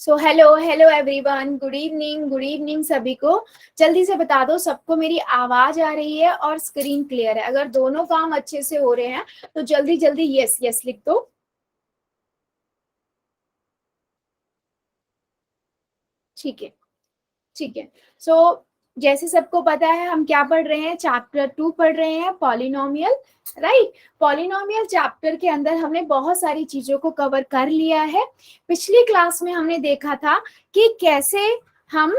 So hello hello everyone, good evening सभी को। जल्दी से बता दो सबको मेरी आवाज आ रही है और स्क्रीन क्लियर है। अगर दोनों काम अच्छे से हो रहे हैं तो जल्दी जल्दी यस यस लिख दो। ठीक है, ठीक है। सो जैसे सबको पता है हम क्या पढ़ रहे हैं, चैप्टर 2 पढ़ रहे हैं, पॉलिनोमियल। राइट, पॉलिनोमियल चैप्टर के अंदर हमने बहुत सारी चीजों को कवर कर लिया है। पिछली क्लास में हमने देखा था कि कैसे हम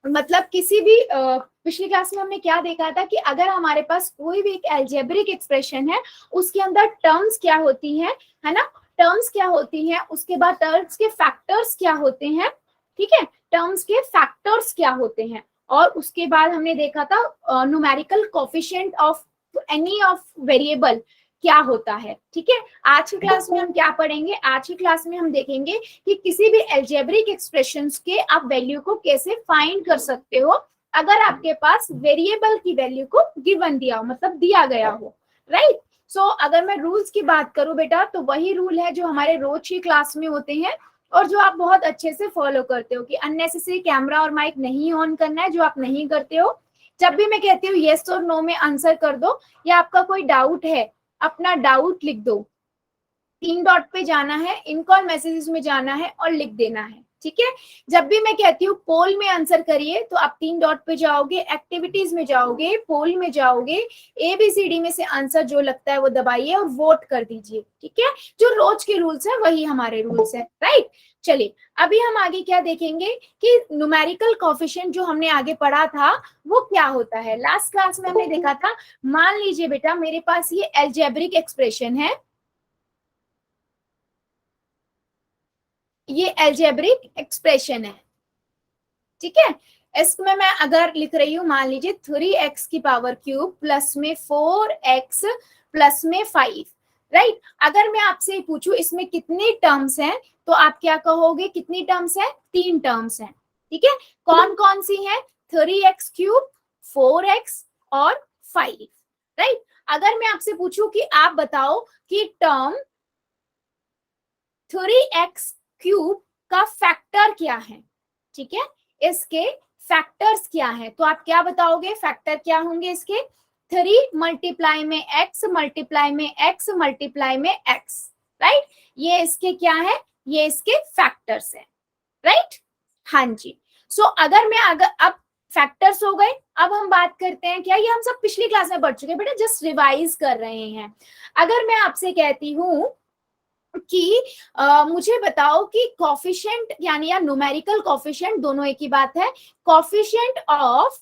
मतलब किसी भी पिछली क्लास में हमने क्या देखा था कि अगर हमारे पास कोई भी एक एल्जेब्रिक एक्सप्रेशन है, उसके अंदर टर्म्स क्या होती हैं, है ना, टर्म्स क्या होती हैं, उसके बाद टर्म्स के फैक्टर्स क्या होते हैं, ठीक है, टर्म्स के फैक्टर्स क्या होते हैं, और उसके बाद हमने देखा था numerical coefficient of any of variable क्या होता है। ठीक है, आज की क्लास में हम क्या पढ़ेंगे, आज की क्लास में हम देखेंगे कि किसी भी एल्जेब्रिक एक्सप्रेशंस के आप वैल्यू को कैसे फाइंड कर सकते हो अगर आपके पास वेरिएबल की वैल्यू को गिवन दिया हो, मतलब दिया गया हो। राइट, सो अगर मैं रूल्स की बात करूं बेटा, तो वही रूल है जो हमारे रोज की क्लास में होते हैं और जो आप बहुत अच्छे से फॉलो करते हो कि अननेसेसरी कैमरा और माइक नहीं ऑन करना है, जो आप नहीं करते हो। जब भी मैं कहती हूँ येस और नो में आंसर कर दो, या आपका कोई डाउट है अपना डाउट लिख दो, 3 डॉट पे जाना है, इन कॉल मैसेजेस में जाना है और लिख देना है। ठीक है, जब भी मैं कहती हूँ पोल में आंसर करिए तो आप 3 डॉट पे जाओगे, एक्टिविटीज में जाओगे, पोल में जाओगे, ABCD में से आंसर जो लगता है वो दबाइए और वोट कर दीजिए। ठीक है, जो रोज के रूल्स है वही हमारे रूल्स है। राइट, चलिए अभी हम आगे क्या देखेंगे कि न्यूमेरिकल कोफिशिएंट जो हमने आगे पढ़ा था वो क्या होता है। लास्ट क्लास में हमने देखा था, मान लीजिए बेटा मेरे पास ये एल्जेब्रिक एक्सप्रेशन है, ये एल्जेब्रिक एक्सप्रेशन है। ठीक है, इसमें मैं अगर लिख रही हूं, मान लीजिए 3x की पावर क्यूब प्लस में 4x प्लस में 5। राइट, अगर मैं आपसे पूछूं इसमें कितनी टर्म्स हैं, तो आप क्या कहोगे, कितनी टर्म्स हैं, 3 टर्म्स हैं। ठीक है, कौन कौन सी हैं, 3x क्यूब, 4x और 5। राइट, अगर मैं आपसे पूछूं कि आप बताओ कि टर्म 3x क्यूब का फैक्टर क्या है, ठीक है, इसके फैक्टर्स क्या है, तो आप क्या बताओगे, फैक्टर क्या होंगे इसके, 3 मल्टीप्लाई में x मल्टीप्लाई में x मल्टीप्लाई में x। राइट, ये इसके क्या है, ये इसके फैक्टर्स है। राइट, हाँ जी। सो अगर मैं अगर अब फैक्टर्स हो गए, अब हम बात करते हैं, क्या ये हम सब पिछली क्लास में पढ़ चुके हैं बेटा, जस्ट रिवाइज कर रहे हैं। अगर मैं आपसे कहती हूं कि मुझे बताओ कि कॉफिशिएंट यानी या न्यूमेरिकल कॉफिशिएंट, दोनों एक ही बात है, कॉफिशिएंट ऑफ,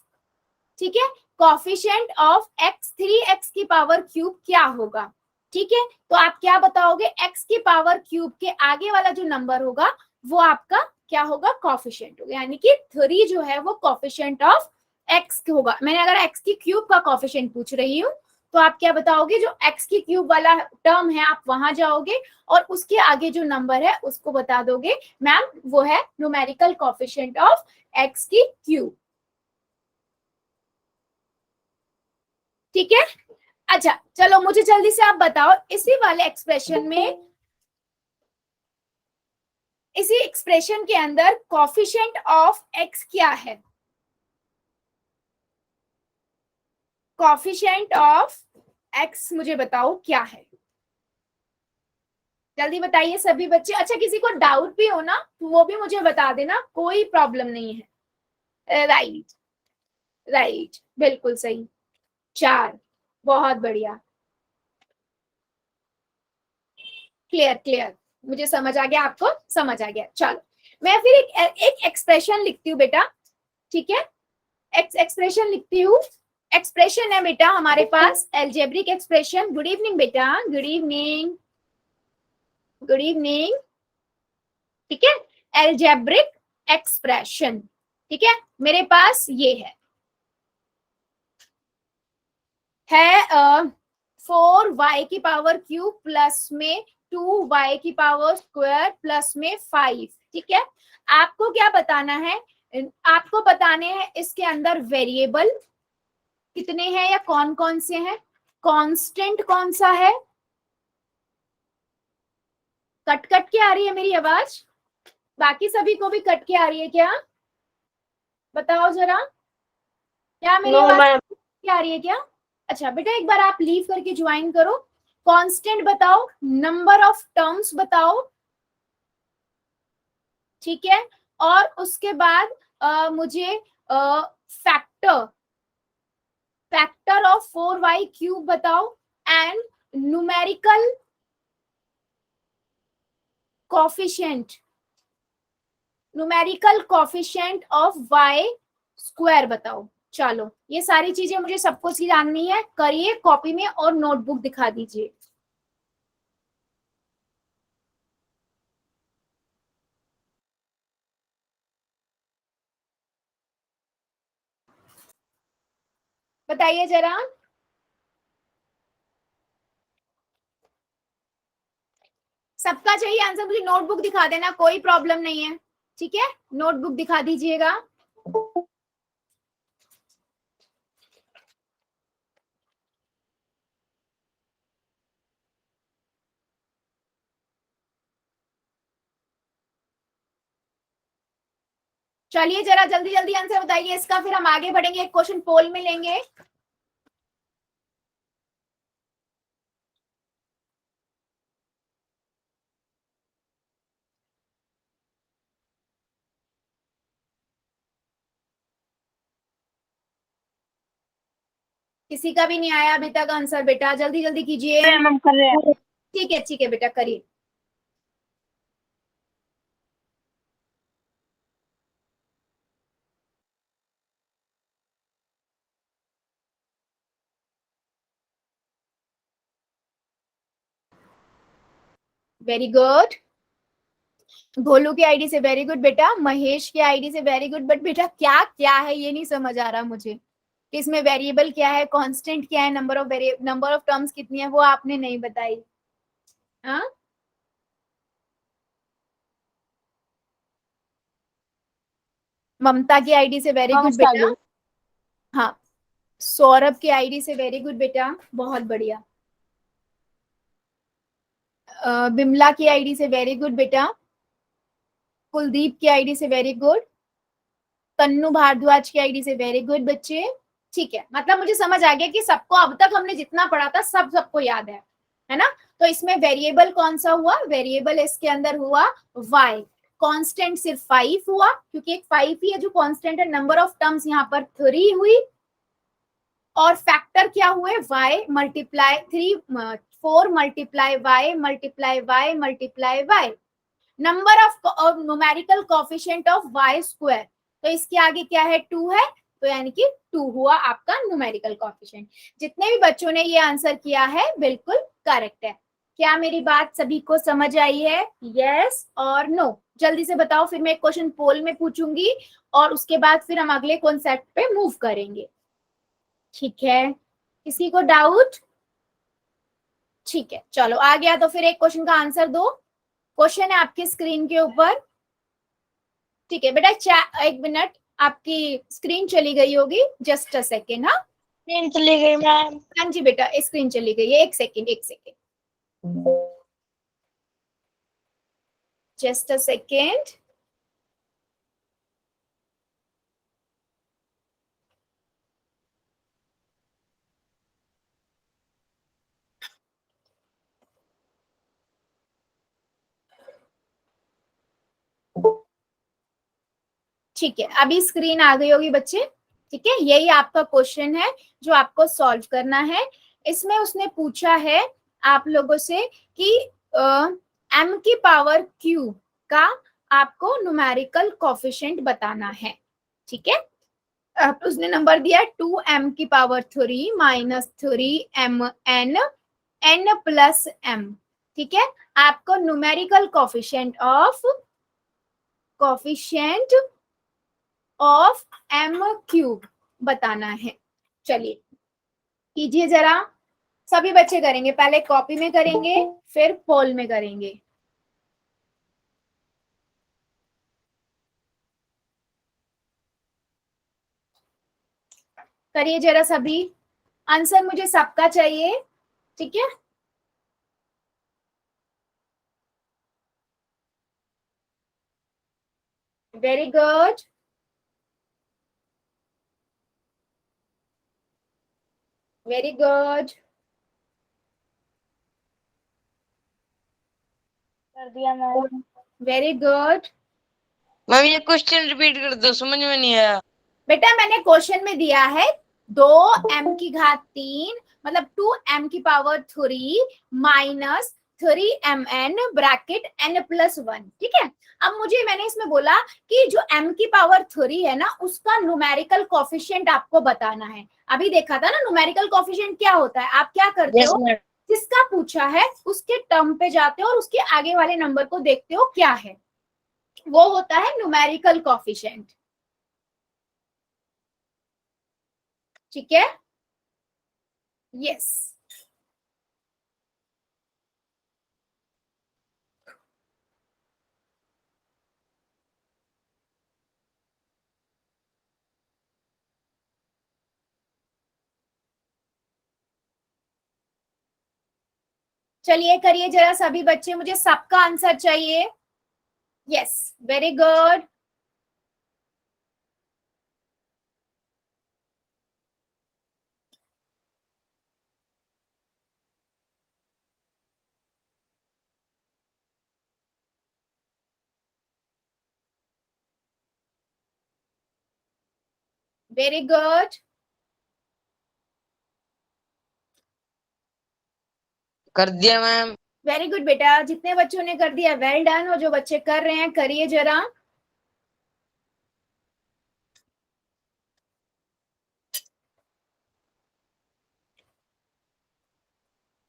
ठीक है, कॉफिशिएंट ऑफ x 3x की पावर क्यूब क्या होगा। ठीक है, तो आप क्या बताओगे, x की पावर क्यूब के आगे वाला जो नंबर होगा वो आपका क्या होगा, कॉफिशिएंट होगा, यानी कि 3 जो है वो कॉफिशिएंट ऑफ x होगा। मैंने अगर x की क्यूब का कॉफिशिएंट पूछ रही हूँ तो आप क्या बताओगे, जो x की क्यूब वाला टर्म है आप वहां जाओगे और उसके आगे जो नंबर है उसको बता दोगे मैम वो है न्यूमेरिकल कॉफिशिएंट ऑफ x की क्यूब। ठीक है, अच्छा चलो मुझे जल्दी से आप बताओ, इसी वाले एक्सप्रेशन में, इसी एक्सप्रेशन के अंदर कॉफिशिएंट ऑफ x क्या है, कॉफिशिएंट ऑफ x मुझे बताओ क्या है, जल्दी बताइए सभी बच्चे। अच्छा किसी को डाउट भी हो ना तो वो भी मुझे बता देना, कोई प्रॉब्लम नहीं है। राइट, राइट, बिल्कुल सही, 4, बहुत बढ़िया, क्लियर क्लियर, मुझे समझ आ गया, आपको समझ आ गया। चलो मैं फिर एक एक्सप्रेशन लिखती हूँ बेटा। ठीक है, एक्सप्रेशन लिखती हूँ, एक्सप्रेशन है बेटा हमारे पास एल्जेब्रिक एक्सप्रेशन। गुड इवनिंग बेटा, गुड इवनिंग, गुड इवनिंग। ठीक है, एल्जेब्रिक एक्सप्रेशन, ठीक है, मेरे पास ये है 4y की पावर क्यूब प्लस में 2y की पावर स्क्वायर प्लस में 5। ठीक है, आपको क्या बताना है, आपको बताने हैं इसके अंदर वेरिएबल कितने हैं या कौन कौन से हैं, कांस्टेंट कौन सा है, कट कट के आ रही है मेरी आवाज? बाकी सभी को भी कट के आ रही है क्या? बताओ जरा, क्या मेरी नो आवाज मैम। क्या आ रही है क्या? अच्छा बेटा, एक बार आप लीव करके ज्वाइन करो। कांस्टेंट बताओ, नंबर ऑफ टर्म्स बताओ, ठीक है। और उसके बाद मुझे factor factor of 4y cube बताओ and numerical coefficient of y square बताओ। चलो, ये सारी चीजें मुझे सबको सी जाननी है, करिए कॉपी में और नोटबुक दिखा दीजिए। बताइए जरा। सबका चाहिए आंसर, मुझे नोटबुक दिखा देना, कोई प्रॉब्लम नहीं है, ठीक है। नोटबुक दिखा दीजिएगा। चलिए जरा जल्दी जल्दी आंसर बताइए इसका, फिर हम आगे बढ़ेंगे, एक क्वेश्चन पोल में लेंगे। किसी का भी नहीं आया अभी तक आंसर, बेटा जल्दी जल्दी कीजिए। मैम कर रहे हैं। ठीक है बेटा, करिए। Very good. भोलू की आईडी से वेरी गुड बेटा, महेश की आईडी से वेरी गुड, बट बेटा क्या क्या है ये नहीं समझ आ रहा मुझे कि इसमें वेरिएबल क्या है, कांस्टेंट क्या है, नंबर ऑफ टर्म्स कितनी है, वो आपने नहीं बताई। हाँ, ममता की आईडी से वेरी हाँ गुड बेटा। सागर। हाँ, सौरभ की आईडी से वेरी गुड बेटा, बहुत बढ़िया। बिमला की आईडी से वेरी गुड बेटा। कुलदीप की आईडी से वेरी गुड। तन्नू भारद्वाज की आईडी से वेरी गुड बच्चे। ठीक है, मतलब मुझे समझ आ गया कि सबको अब तक हमने जितना पढ़ा था सबको याद है ना। तो इसमें वेरिएबल कौन सा हुआ? वेरिएबल इसके अंदर हुआ y। कांस्टेंट सिर्फ 5 हुआ, क्योंकि एक 5 ही है जो कांस्टेंट है। नंबर ऑफ टर्म्स यहाँ पर 3 हुई, और फैक्टर क्या हुए? y multiply 3, 4 multiply y। Number of numerical coefficient of y square, तो इसके आगे क्या है? 2 है, तो यानी कि 2 हुआ आपका न्यूमेरिकल कोफिशिएंट। जितने भी बच्चों ने ये आंसर किया है बिल्कुल करेक्ट है। क्या मेरी बात सभी को समझ आई है? यस और नो? जल्दी से बताओ, फिर मैं एक क्वेश्चन पोल में पूछूंगी और उसके बाद फिर हम अगले कॉन्सेप्ट पे मूव करेंगे, ठीक है। किसी को डाउट? ठीक है, चलो आ गया तो फिर एक क्वेश्चन का आंसर दो। क्वेश्चन है आपकी स्क्रीन के ऊपर, ठीक है बेटा। एक मिनट, आपकी स्क्रीन चली गई होगी, जस्ट अ सेकेंड। हाँ ट्रेन चली गई मैम। हाँ जी बेटा, स्क्रीन चली गई है, एक सेकेंड एक सेकेंड, जस्ट अ सेकेंड। ठीक है, अभी स्क्रीन आ गई होगी बच्चे, ठीक है। यही आपका क्वेश्चन है जो आपको सॉल्व करना है। इसमें उसने पूछा है आप लोगों से कि m की पावर q का आपको न्यूमेरिकल कोफिशिएंट बताना है, ठीक है। अब उसने नंबर दिया 2m⁻³ -3mn n+m, ठीक है। आपको न्यूमेरिकल कोफिशिएंट ऑफ m³ बताना है। चलिए कीजिए जरा, सभी बच्चे करेंगे, पहले कॉपी में करेंगे फिर पोल में करेंगे। करिए जरा सभी, आंसर मुझे सबका चाहिए, ठीक है। वेरी गुड, वेरी गुड, कर दिया मैम। Very good. मैम ये क्वेश्चन रिपीट कर दो, समझ में नहीं आया। बेटा मैंने क्वेश्चन में दिया है 2m³ मतलब 2m³ minus 3mn bracket n+1, ठीक है। अब मैंने इसमें बोला कि जो m³ है ना उसका न्यूमेरिकल कोफिशिएंट आपको बताना है। अभी देखा था ना न्यूमेरिकल कोफिशिएंट क्या होता है, आप क्या करते यस हो, मैम। जिसका पूछा है उसके टर्म पे जाते हो और उसके आगे वाले नंबर को देखते हो क्या है, वो होता है न्यूमेरिकल कोफिशिएंट, ठीक है। यस, चलिए करिए जरा सभी बच्चे, मुझे सबका आंसर चाहिए। Yes, very good, very good, कर दिया मैम। वेरी गुड बेटा, जितने बच्चों ने कर दिया वेल डन, और जो बच्चे कर रहे हैं करिए जरा।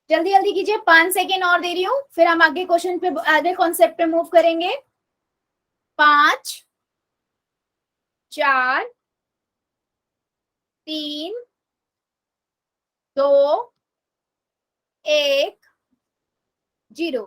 जल्दी जल्दी कीजिए, 5 सेकेंड और दे रही हूँ, फिर हम आगे क्वेश्चन पे, आगे कॉन्सेप्ट पे मूव करेंगे। 5, 4, 3, 2, 1, 0।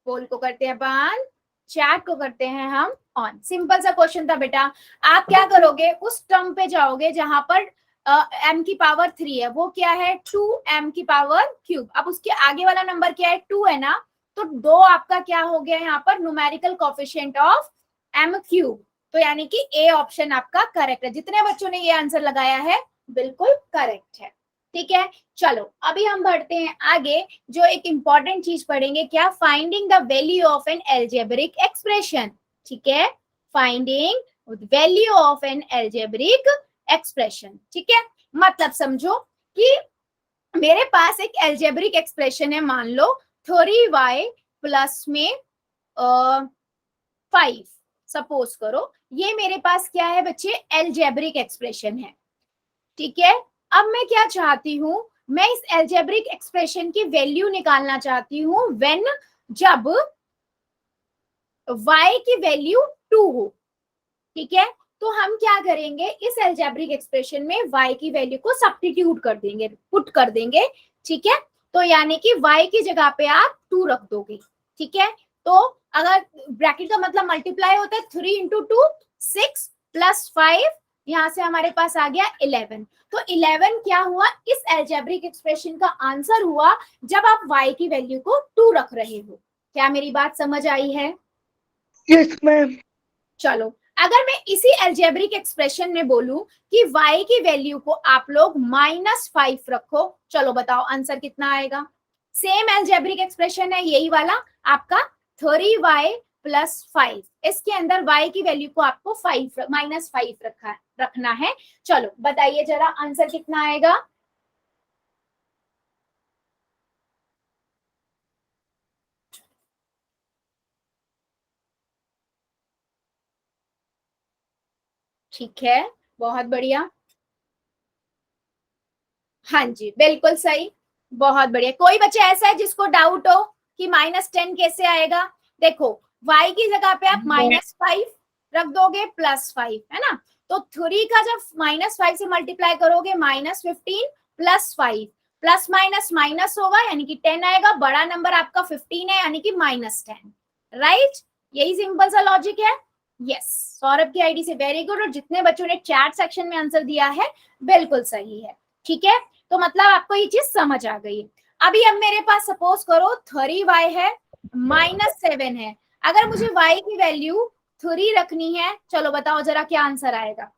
पोल को करते हैं बंद, चैट को करते हैं हम ऑन। सिंपल सा क्वेश्चन था बेटा। आप क्या करोगे, उस टर्म पे जाओगे जहां पर m³ है, वो क्या है 2m³। अब उसके आगे वाला नंबर क्या है 2 है ना, तो 2 आपका क्या हो गया यहाँ पर न्यूमेरिकल कोफिशिएंट ऑफ m³। तो यानी कि ए ऑप्शन आपका करेक्ट है। जितने बच्चों ने ये आंसर लगाया है बिल्कुल करेक्ट है, ठीक है। चलो अभी हम बढ़ते हैं आगे, जो एक इंपॉर्टेंट चीज पढ़ेंगे, क्या, finding the value of an algebraic expression, ठीक है। Finding value of an algebraic expression, ठीक है। मतलब समझो कि मेरे पास एक एल्जेब्रिक एक्सप्रेशन है, मान लो 3y प्लस में 5, सपोज करो ये मेरे पास क्या है बच्चे, एल्जेब्रिक एक्सप्रेशन है, ठीक है। अब मैं क्या चाहती हूं, मैं इस एल्जेब्रिक एक्सप्रेशन की वैल्यू निकालना चाहती हूं व्हेन, जब y की वैल्यू 2 हो, ठीक है। तो हम क्या करेंगे, इस एल्जेब्रिक एक्सप्रेशन में y की वैल्यू को सब्स्टिट्यूट कर देंगे, पुट कर देंगे, ठीक है। तो यानी कि y की जगह पे आप 2 रख दोगे, ठीक है। तो अगर ब्रैकेट का मतलब मल्टीप्लाई होता है 3 इंटू 2 6 प्लस 5, यहाँ से हमारे पास आ गया 11। तो 11 क्या हुआ, इस एल्जेब्रिक एक्सप्रेशन का आंसर हुआ जब आप y की वैल्यू को 2 रख रहे हो। क्या मेरी बात समझ आई है? Yes ma'am. चलो अगर मैं इसी एल्जेब्रिक एक्सप्रेशन में बोलूं कि y की वैल्यू को आप लोग -5 रखो, चलो बताओ आंसर कितना आएगा। सेम एल्जेब्रिक एक्सप्रेशन है यही वाला आपका 3y प्लस 5, इसके अंदर y की वैल्यू को आपको -5 रखना है। चलो बताइए जरा आंसर कितना आएगा। ठीक है, बहुत बढ़िया, हाँ जी बिल्कुल सही, बहुत बढ़िया। कोई बच्चे ऐसा है जिसको डाउट हो कि -10 कैसे आएगा? देखो y की जगह पे आप -5 रख दोगे +5, है ना। तो 3 का जब -5 से मल्टीप्लाई करोगे -15 प्लस 5, प्लस माइनस माइनस होगा यानी कि 10 आएगा, बड़ा नंबर आपका 15 है यानी कि -10, राइट। यही सिंपल सा लॉजिक है। यस, सौरभ की आईडी से वेरी गुड, और जितने बच्चों ने चैट सेक्शन में आंसर दिया है बिल्कुल सही है, ठीक है। तो मतलब आपको ये चीज समझ आ गई। अभी अब मेरे पास सपोज करो 3y है -7 है, अगर मुझे y की वैल्यू 3 रखनी है, चलो बताओ जरा क्या आंसर आएगा।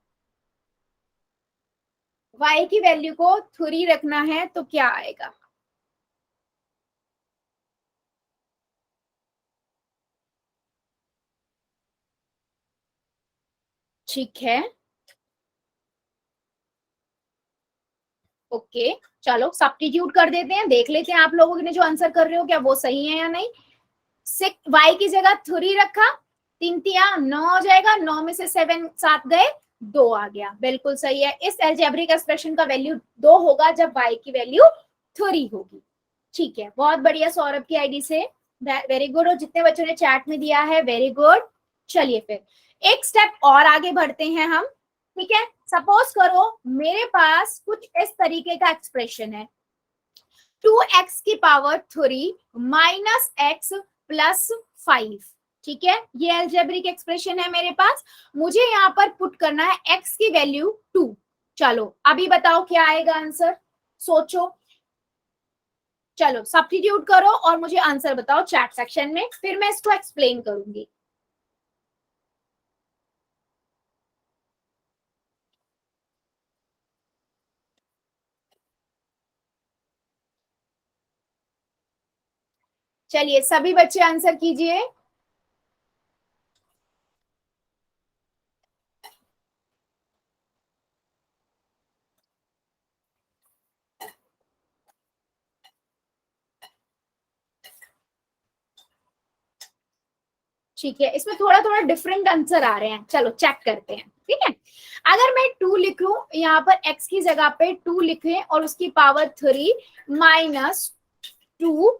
y की वैल्यू को 3 रखना है तो क्या आएगा? ठीक है, ओके, चलो सब्स्टिट्यूट कर देते हैं, देख लेते हैं आप लोगों ने जो आंसर कर रहे हो क्या वो सही है या नहीं। y की जगह 3 रखा, 3 तिया 9 हो जाएगा, 9 में से 7 गए, 2 आ गया, बिल्कुल सही है। इस अलजेब्रिक एक्सप्रेशन का वैल्यू 2 होगा जब y की वैल्यू 3 होगी। ठीक है, बहुत बढ़िया सौरभ की आईडी से, वेरी गुड। और जितने बच्चों ने चैट में दिया है वेरी गुड। चलिए फिर एक स्टेप और आगे बढ़ते हैं हम। ठीक है, सपोज करो मेरे पास कुछ इस तरीके का एक्सप्रेशन है, 2x की पावर 3 माइनस x प्लस 5। ठीक है, ये अलजेब्रिक एक्सप्रेशन है मेरे पास, मुझे यहाँ पर पुट करना है x की वैल्यू 2। चलो अभी बताओ क्या आएगा आंसर, सोचो, चलो सब्स्टिट्यूट करो और मुझे आंसर बताओ चैट सेक्शन में, फिर मैं इसको एक्सप्लेन करूंगी। चलिए सभी बच्चे आंसर कीजिए। ठीक है, इसमें थोड़ा थोड़ा डिफरेंट आंसर आ रहे हैं, चलो चेक करते हैं। ठीक है, अगर मैं 2 लिख लूं, यहाँ पर x की जगह पे 2 लिखें और उसकी पावर 3 माइनस 2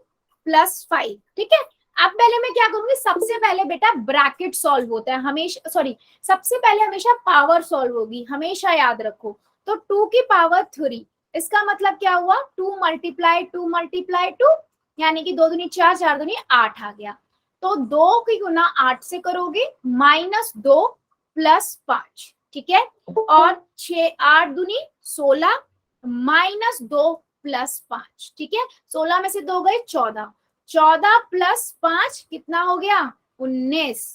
प्लस 5। ठीक है, अब पहले मैं क्या करूंगी, सबसे पहले बेटा ब्रैकेट सॉल्व होता है हमेशा, सॉरी सबसे पहले हमेशा पावर सॉल्व होगी, हमेशा याद रखो। तो 2 की पावर 3, इसका मतलब क्या हुआ, 2 मल्टीप्लाई 2 मल्टीप्लाई 2, यानी कि 2 दूनी 4, 4 दूनी 8 आ गया। तो 2 की गुना 8 से करोगे, माइनस 2 प्लस 5। ठीक है, और 6 8 दूनी 16 माइनस 2 प्लस 5। ठीक है, 16 में से 2 गए 14, 14 प्लस 5 कितना हो गया, 19।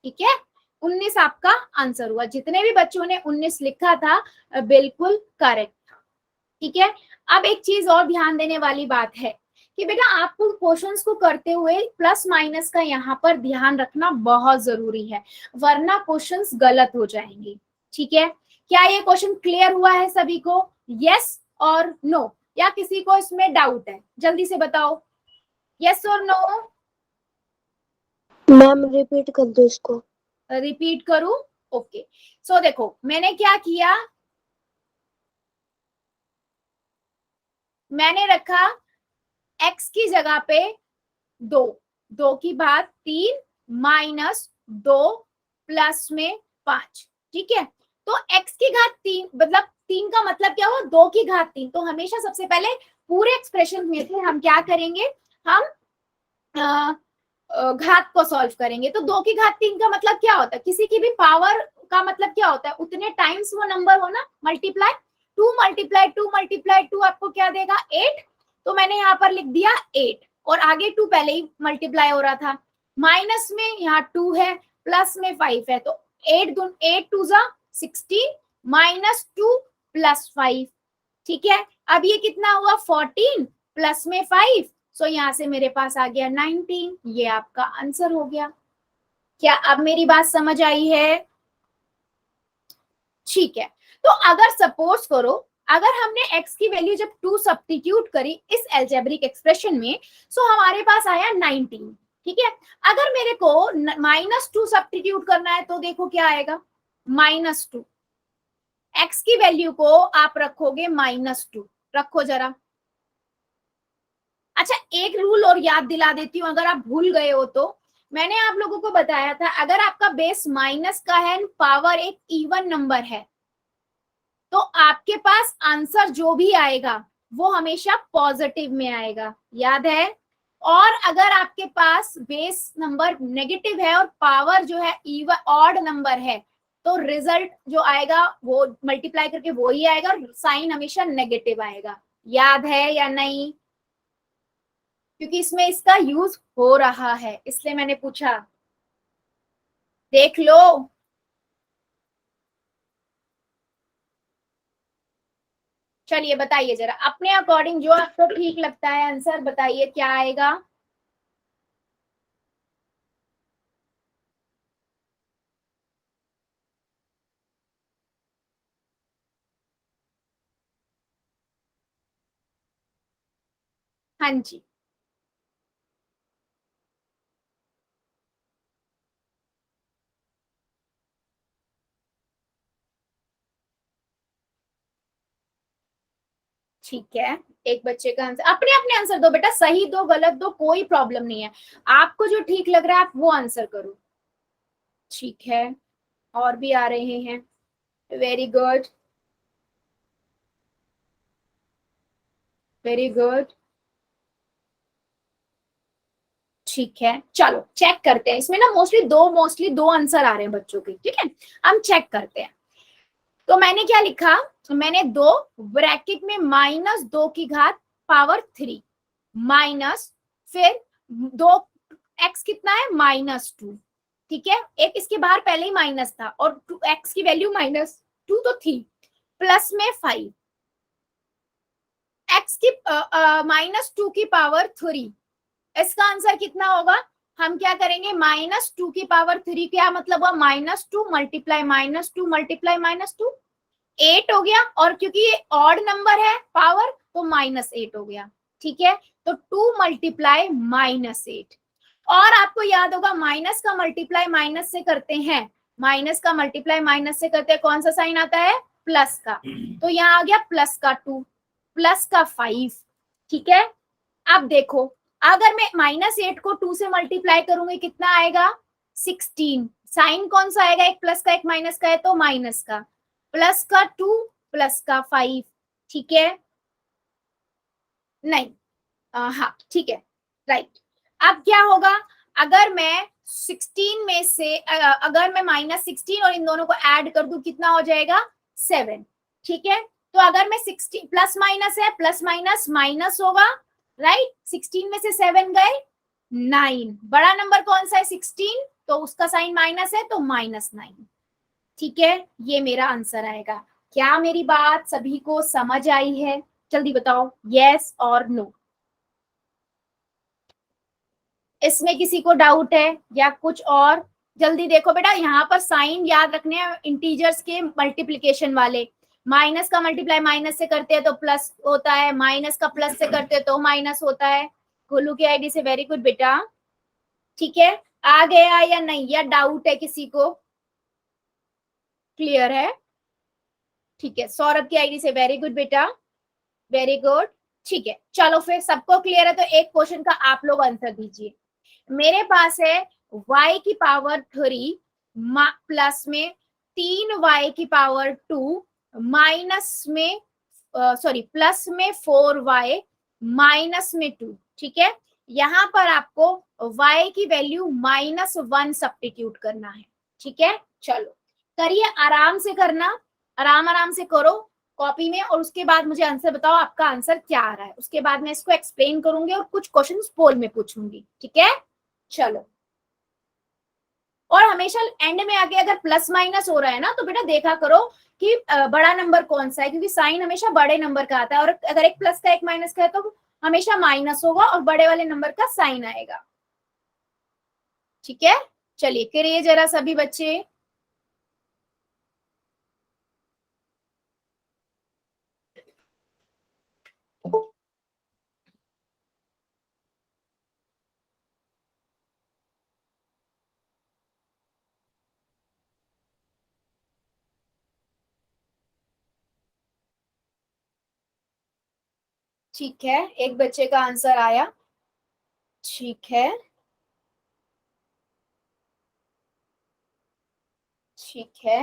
ठीक है, 19 आपका आंसर हुआ। जितने भी बच्चों ने 19 लिखा था बिल्कुल करेक्ट था। ठीक है, अब एक चीज और ध्यान देने वाली बात है कि बेटा आपको क्वेश्चंस को करते हुए प्लस माइनस का यहाँ पर ध्यान रखना बहुत जरूरी है, वरना क्वेश्चंस गलत हो जाएंगे। ठीक है, क्या ये क्वेश्चन क्लियर हुआ है सभी को, यस और नो, या किसी को इसमें डाउट है, जल्दी से बताओ, यस और नो। मैम रिपीट कर दो इसको। रिपीट करूं, ओके। सो देखो मैंने क्या किया, मैंने रखा x की जगह पे 2, 2 की घात 3 माइनस 2 प्लस में 5। ठीक है, तो x की घात 3 मतलब 3 का मतलब क्या हुआ, 2 की घात 3। तो हमेशा सबसे पहले पूरे एक्सप्रेशन में से हम क्या करेंगे, हम घात को सॉल्व करेंगे। तो 2 की घात 3 का मतलब क्या होता है, किसी की भी पावर का मतलब क्या होता है, उतने टाइम्स वो नंबर हो ना, मल्टीप्लाई 2 मल्टीप्लाई 2 मल्टीप्लाई 2 आपको क्या देगा, 8। तो मैंने यहाँ पर लिख दिया 8, और आगे 2 पहले ही मल्टीप्लाई हो रहा था, माइनस में यहाँ 2 है, प्लस में 5 है, तो 8 2 जा 16 माइनस 2 प्लस 5। ठीक है, अब ये कितना हुआ, 14 प्लस में 5, सो यहाँ से मेरे पास आ गया 19। ये आपका आंसर हो गया। क्या अब मेरी बात समझ आई है? ठीक है, तो अगर सपोज करो, अगर हमने x की वैल्यू जब 2 सब्स्टिट्यूट करी इस अलजेब्रिक एक्सप्रेशन में, सो हमारे पास आया 19। ठीक है, अगर मेरे को -2 सब्स्टिट्यूट करना है तो देखो क्या आएगा, -2। x की वैल्यू को आप रखोगे -2, रखो जरा। अच्छा एक रूल और याद दिला देती हूँ, अगर आप भूल गए हो तो, मैंने आप लोगों को बताया था अगर आपका बेस माइनस का है, पावर एक इवन नंबर है, तो आपके पास आंसर जो भी आएगा वो हमेशा पॉजिटिव में आएगा, याद है। और अगर आपके पास बेस नंबर नेगेटिव है और पावर जो है इवन ऑड नंबर है, तो रिजल्ट जो आएगा वो मल्टीप्लाई करके वो ही आएगा और साइन हमेशा नेगेटिव आएगा, याद है या नहीं? क्योंकि इसमें इसका यूज हो रहा है इसलिए मैंने पूछा। देख लो। चलिए बताइए जरा अपने अकॉर्डिंग जो आपको ठीक लगता है आंसर बताइए क्या आएगा। हाँ जी, ठीक है। एक बच्चे का आंसर, अपने अपने आंसर दो बेटा, सही दो गलत दो कोई प्रॉब्लम नहीं है, आपको जो ठीक लग रहा है आप वो आंसर करो। ठीक है, और भी आ रहे हैं। Very good, very good. ठीक है, चलो चेक करते हैं। इसमें ना मोस्टली दो आंसर आ रहे हैं बच्चों के, ठीक है। हम चेक करते हैं। तो मैंने क्या लिखा, मैंने दो ब्रैकेट में -2 की घात पावर 3 माइनस, फिर दो एक्स कितना है -2, ठीक है। एक इसके बाहर पहले ही माइनस था और एक्स की वैल्यू -2 तो थी, प्लस में 5 एक्स की -2 की पावर 3। इसका आंसर कितना होगा, हम क्या करेंगे, -2 की पावर 3 क्या मतलब हुआ, -2 मल्टीप्लाई -2 8 हो गया, और क्योंकि ये ऑड नंबर है पावर तो -8 हो गया, ठीक है। तो 2 मल्टीप्लाई -8, और आपको याद होगा माइनस का मल्टीप्लाई माइनस से करते हैं, माइनस का मल्टीप्लाई माइनस से करते हैं कौन सा साइन आता है, प्लस का। तो यहाँ आ गया प्लस का 2 प्लस का 5, ठीक है। अब देखो, अगर मैं -8 को 2 से मल्टीप्लाई करूंगी कितना आएगा, 16। साइन कौन सा आएगा, एक प्लस का एक माइनस का है तो माइनस का, प्लस का 2 प्लस का 5, ठीक है। नहीं, हाँ ठीक है, राइट। अब क्या होगा, अगर मैं 16 में से अगर मैं -16 और इन दोनों को ऐड कर दूं कितना हो जाएगा, 7, ठीक है। तो अगर मैं 16 प्लस माइनस है, प्लस माइनस माइनस होगा, राइट। 16 में से 7 गए 9, बड़ा नंबर कौन सा है 16, तो उसका साइन माइनस है तो -9, ठीक है। ये मेरा आंसर आएगा। क्या मेरी बात सभी को समझ आई है, जल्दी बताओ यस और नो। इसमें किसी को डाउट है या कुछ और, जल्दी देखो बेटा, यहाँ पर साइन याद रखने हैं इंटीजर्स के मल्टीप्लीकेशन वाले। माइनस का मल्टीप्लाई माइनस से करते हैं तो प्लस होता है, माइनस का प्लस से करते हैं तो माइनस होता है। गोलू की आईडी से वेरी गुड बेटा, ठीक है। आ गया या नहीं, या डाउट है किसी को, क्लियर है, ठीक है। सौरभ की आईडी से वेरी गुड बेटा, वेरी गुड, ठीक है। चलो फिर सबको क्लियर है तो एक क्वेश्चन का आप लोग आंसर दीजिए। मेरे पास है y की पावर 3 प्लस में 3y की पावर 2 माइनस में सॉरी प्लस में 4y माइनस में 2, ठीक है। यहाँ पर आपको y की वैल्यू -1 सब्स्टिट्यूट करना है, ठीक है। चलो करिए, आराम से करना, आराम आराम से करो कॉपी में, और उसके बाद मुझे आंसर बताओ आपका आंसर क्या आ रहा है। उसके बाद मैं इसको एक्सप्लेन करूंगी और कुछ क्वेश्चंस पोल में पूछूंगी, ठीक है। चलो, और हमेशा एंड में आके अगर प्लस माइनस हो रहा है ना तो बेटा देखा करो कि बड़ा नंबर कौन सा है, क्योंकि साइन हमेशा बड़े नंबर का आता है, और अगर एक प्लस का एक माइनस का है तो हमेशा माइनस होगा और बड़े वाले नंबर का साइन आएगा, ठीक है। चलिए करिए जरा सभी बच्चे। ठीक है, एक बच्चे का आंसर आया, ठीक है, ठीक है।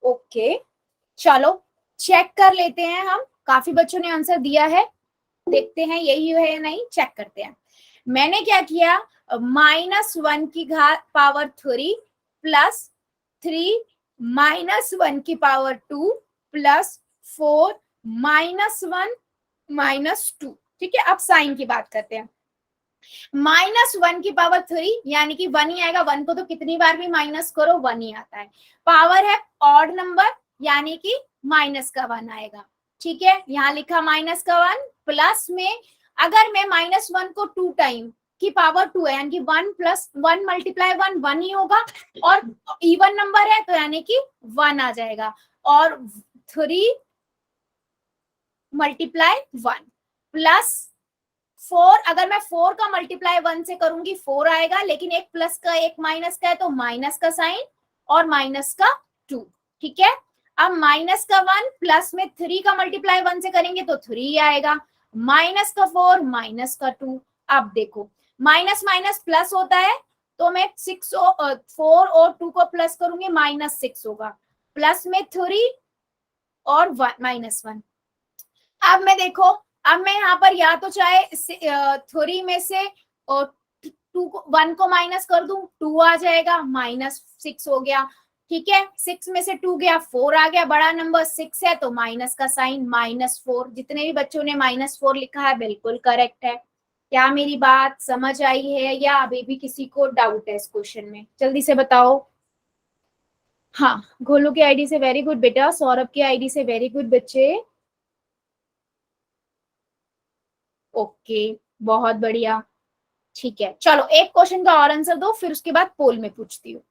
ओके, चलो चेक कर लेते हैं हम, काफी बच्चों ने आंसर दिया है, देखते हैं यही है या नहीं, चेक करते हैं। मैंने क्या किया, -1 की पावर 3 प्लस 3 -1 की पावर 2 प्लस 4 -1 -2। ठीक है, अब साइन की बात करते हैं। -1 की पावर 3 यानी कि 1 ही आएगा। 1 को तो कितनी बार भी माइनस करो 1 ही आता है। पावर है ऑड नंबर यानी कि माइनस का 1 आएगा। ठीक है, यहाँ लिखा माइनस का 1, प्लस में अगर मैं -1 को 2 टाइम की पावर 2 है यानी कि 1 + 1 × 1 1 ही होगा, और इवन नंबर है तो यानी कि 1 आ जाएगा, और 3 × 1 प्लस 4, अगर मैं 4 का मल्टीप्लाई 1 से करूंगी 4 आएगा, लेकिन एक प्लस का एक माइनस का है तो माइनस का साइन और माइनस का 2। ठीक है, अब माइनस का 1 प्लस में 3 का मल्टीप्लाई 1 से करेंगे तो 3 आएगा, माइनस का 4 माइनस का 2। अब देखो माइनस माइनस प्लस होता है, तो मैं 4 और 2 को प्लस करूंगी -6 होगा, प्लस में 3 और -1। अब मैं देखो, अब मैं यहाँ पर या तो चाहे 3 में से 1 को माइनस कर दूं, 2 आ जाएगा, -6 हो गया। ठीक है, 6 में से 2 गया, 4 आ गया, बड़ा नंबर 6 है तो माइनस का साइन -4। जितने भी बच्चों ने -4 लिखा है बिल्कुल करेक्ट है। क्या मेरी बात समझ आई है या अभी भी किसी को डाउट है इस क्वेश्चन में? जल्दी से बताओ। हाँ, गोलू की आईडी से वेरी गुड बेटा, सौरभ की आईडी से वेरी गुड बच्चे। ओके, बहुत बढ़िया। ठीक है, चलो एक क्वेश्चन का और आंसर दो, फिर उसके बाद पोल में पूछती हूँ।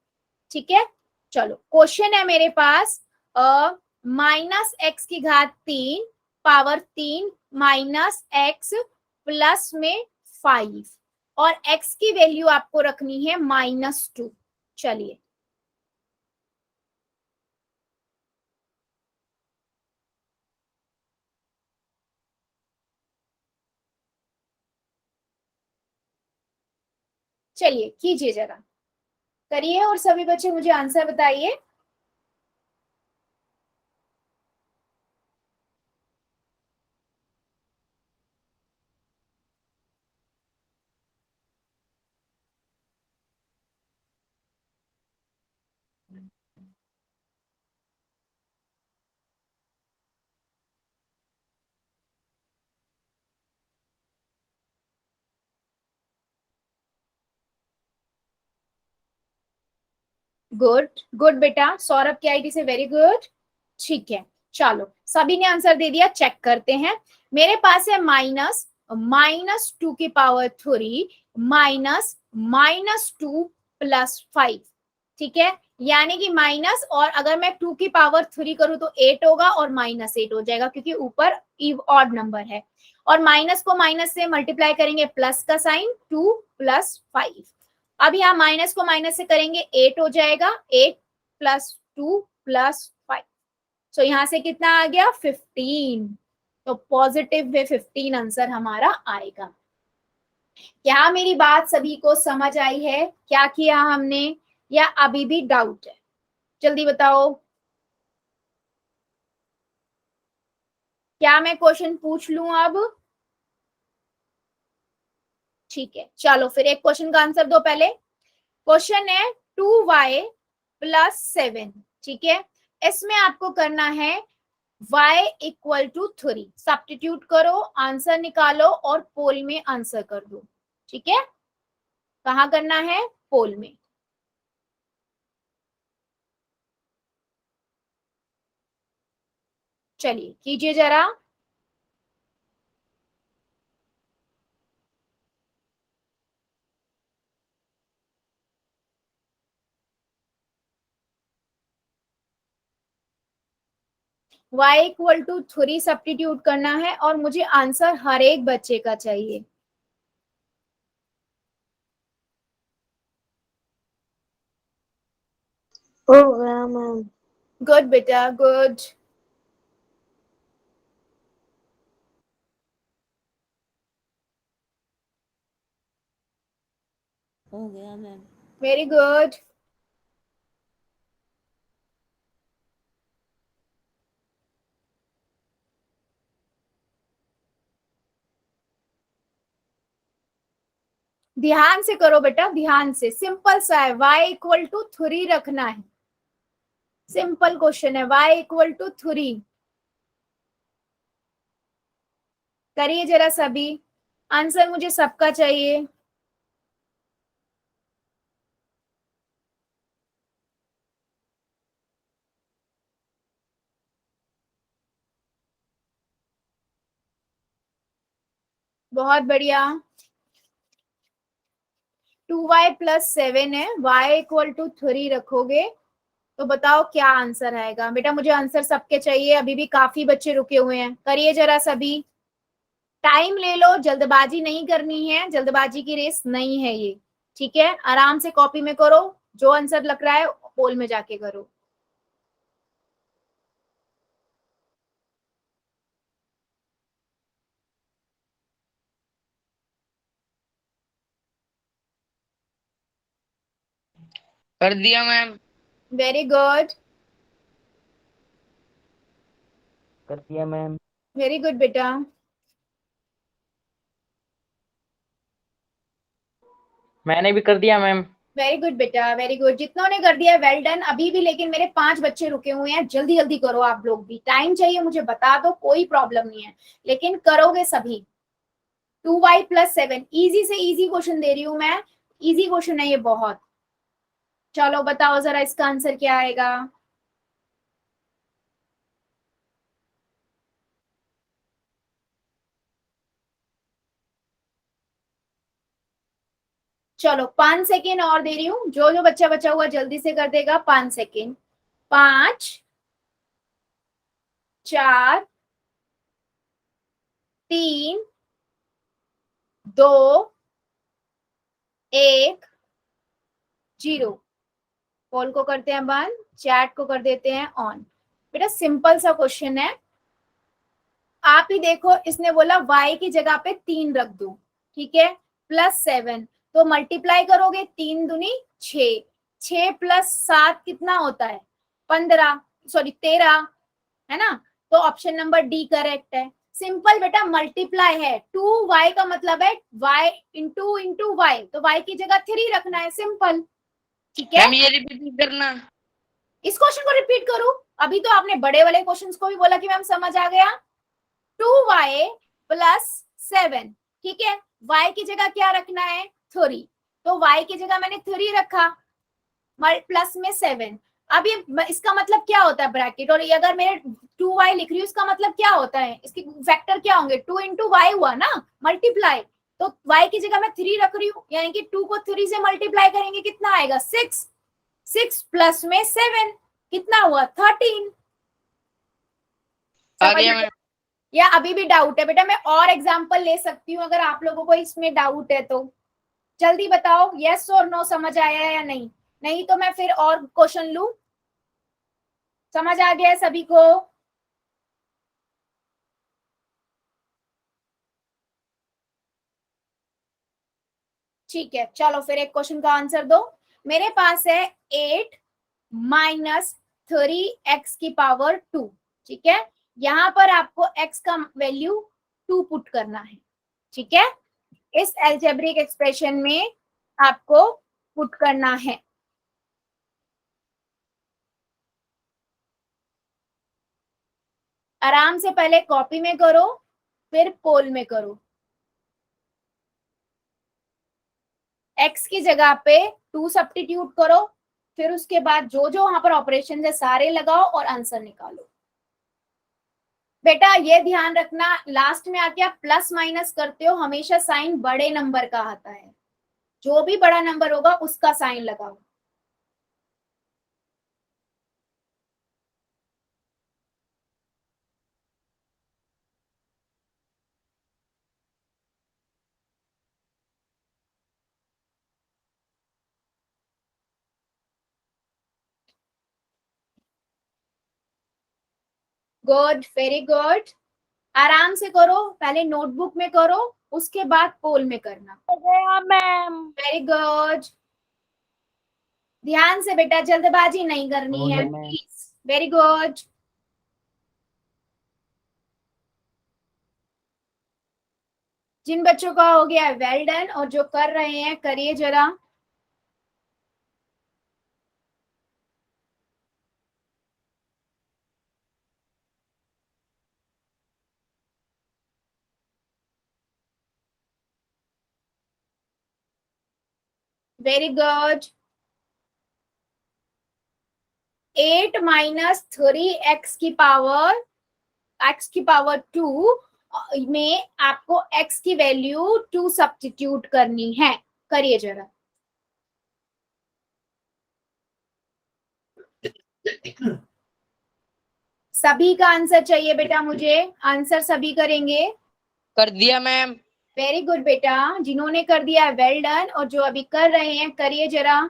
ठीक है, चलो क्वेश्चन है मेरे पास, -x⁻³ पावर 3 -x प्लस में 5, और x की वैल्यू आपको रखनी है -2। चलिए, चलिए कीजिए जरा, करिए और सभी बच्चे मुझे आंसर बताइए। गुड गुड बेटा, सौरभ की आईडी से वेरी गुड। ठीक है, चलो सभी ने आंसर दे दिया, चेक करते हैं। मेरे पास है -2 की पावर 3 -2 + 5। ठीक है, यानी कि माइनस, और अगर मैं 2 की पावर 3 करूं तो 8 होगा और -8 हो जाएगा क्योंकि ऊपर ऑड नंबर है, और माइनस को माइनस से मल्टीप्लाई करेंगे प्लस का साइन, 2 + 5। अब यहाँ माइनस को माइनस से करेंगे 8 हो जाएगा, 8 + 2 + 5। सो यहाँ से कितना आ गया 15, तो पॉजिटिव में 15 आंसर हमारा आएगा। क्या मेरी बात सभी को समझ आई है? क्या किया हमने या अभी भी डाउट है? जल्दी बताओ। क्या मैं क्वेश्चन पूछ लूं अब? ठीक है, चलो फिर एक क्वेश्चन का आंसर दो पहले। क्वेश्चन है 2y + 7। ठीक है, इसमें आपको करना है y = 3। सब्स्टिट्यूट करो, आंसर निकालो और पोल में आंसर कर दो। ठीक है, कहाँ करना है? पोल में। चलिए कीजिए जरा। y = 3 सब्स्टिट्यूट करना है और मुझे आंसर हर एक बच्चे का चाहिए। हो गया मैम। गुड बेटा, गुड। हो गया मैम। Very good. ध्यान से करो बेटा, ध्यान से, सिंपल सा है, y = 3 रखना है। सिंपल क्वेश्चन है, y = 3। करिए जरा सभी, आंसर मुझे सबका चाहिए। बहुत बढ़िया। 2y+7 है, y=3 रखोगे तो बताओ क्या आंसर आएगा। बेटा मुझे आंसर सबके चाहिए, अभी भी काफी बच्चे रुके हुए हैं, करिए जरा सभी, टाइम ले लो, जल्दबाजी नहीं करनी है, जल्दबाजी की रेस नहीं है ये, ठीक है। आराम से कॉपी में करो, जो आंसर लग रहा है पोल में जाके करो। कर दिया मैम। वेरी गुड, कर दिया मैम। वेरी गुड बेटा, मैंने भी कर दिया मैम। वेरी गुड बेटा, वेरी गुड। जितनों ने कर दिया वेल डन। अभी भी लेकिन मेरे 5 बच्चे रुके हुए हैं, जल्दी जल्दी करो आप लोग भी, टाइम चाहिए मुझे बता दो, कोई प्रॉब्लम नहीं है, लेकिन करोगे सभी। 2y+7, इजी से इजी क्वेश्चन दे रही हूं मैं, इजी क्वेश्चन है ये बहुत। चलो बताओ जरा इसका आंसर क्या आएगा। चलो 5 सेकेंड और दे रही हूँ, जो जो बच्चा बचा हुआ जल्दी से कर देगा। 5 सेकेंड, 5, 4, 3, 2, 1, 0। कॉल को करते हैं बंद, चैट को कर देते हैं ऑन। बेटा सिंपल सा क्वेश्चन है, आप ही देखो, इसने बोला y की जगह पे 3 रख दो, ठीक है, +7, तो मल्टीप्लाई करोगे 3 दूनी 6, 6+7 कितना होता है, 15, सॉरी 13, है ना। तो ऑप्शन नंबर डी करेक्ट है। सिंपल बेटा, मल्टीप्लाई है, 2y का मतलब है y इंटू y, तो y की जगह 3 रखना है, सिंपल, ठीक है। मैम ये रिपीट करना। इस क्वेश्चन को रिपीट करूं, अभी तो आपने बड़े वाले क्वेश्चंस को भी बोला कि मैम समझ आ गया। 2y+7, ठीक है, y की जगह क्या रखना है, 3, तो y की जगह मैंने 3 रखा, प्लस में 7। अब ये इसका मतलब क्या होता है ब्रैकेट, और ये अगर मैं 2y लिख रही हूँ इसका मतलब क्या होता है, इसके फैक्टर क्या होंगे, 2 × y हुआ ना, मल्टीप्लाई, तो y की जगह मैं 3 रख रही हूँ, यानी कि 2 को 3 से मल्टीप्लाई करेंगे कितना आएगा, 6, 6 प्लस में 7 कितना हुआ, 13। आ समझ गया में, मैम। या अभी भी डाउट है बेटा, मैं और एग्जांपल ले सकती हूँ अगर आप लोगों को इसमें डाउट है तो। जल्दी बताओ यस और नो, समझ आया या नहीं, नहीं तो मैं फिर और क्वेश्चन लूं। समझ आ गया है सभी को। ठीक है, चलो फिर एक क्वेश्चन का आंसर दो। मेरे पास है 8 माइनस 3x⁻², ठीक है, यहाँ पर आपको x का वैल्यू 2 पुट करना है, ठीक है, इस एल्जेब्रिक एक्सप्रेशन में आपको पुट करना है। आराम से पहले कॉपी में करो, फिर पोल में करो। x की जगह पे 2 सब्स्टिट्यूट करो, फिर उसके बाद जो जो वहां पर ऑपरेशन है सारे लगाओ और आंसर निकालो। बेटा ये ध्यान रखना, लास्ट में आके आप प्लस माइनस करते हो, हमेशा साइन बड़े नंबर का आता है, जो भी बड़ा नंबर होगा उसका साइन लगाओ। गुड, वेरी गुड, आराम से करो, पहले नोटबुक में करो, उसके बाद पोल में करना। मैम। वेरी गुड, ध्यान से बेटा, जल्दबाजी नहीं करनी हो है गया मैम। प्लीज। वेरी गुड, जिन बच्चों का हो गया वेल डन, और जो कर रहे हैं करिए जरा। Very good. 8 माइनस 3x की पावर 2 में आपको x की वैल्यू 2 सब्स्टिट्यूट करनी है। करिए जरा। सभी का आंसर चाहिए बेटा मुझे, आंसर सभी करेंगे। कर दिया मैम। वेरी गुड बेटा, जिन्होंने कर दिया वेल डन, और जो अभी कर रहे हैं करिए जरा।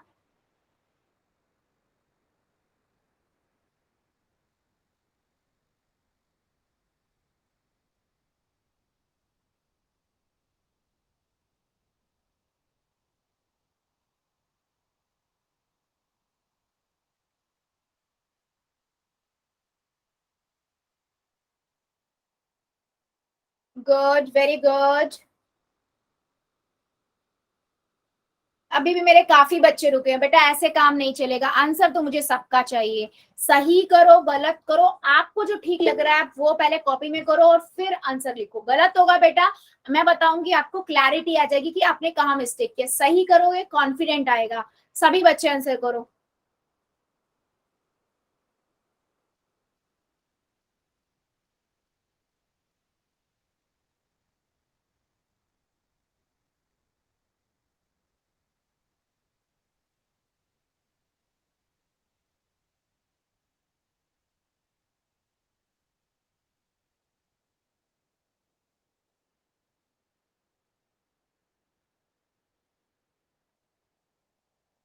Good, very good. अभी भी मेरे काफी बच्चे रुके हैं बेटा, ऐसे काम नहीं चलेगा। आंसर तो मुझे सबका चाहिए। सही करो गलत करो, आपको जो ठीक लग रहा है आप वो पहले कॉपी में करो और फिर आंसर लिखो। गलत होगा बेटा, मैं बताऊंगी, आपको क्लैरिटी आ जाएगी कि आपने कहाँ मिस्टेक किया। सही करोगे कॉन्फिडेंट आएगा। सभी बच्चे आंसर करो।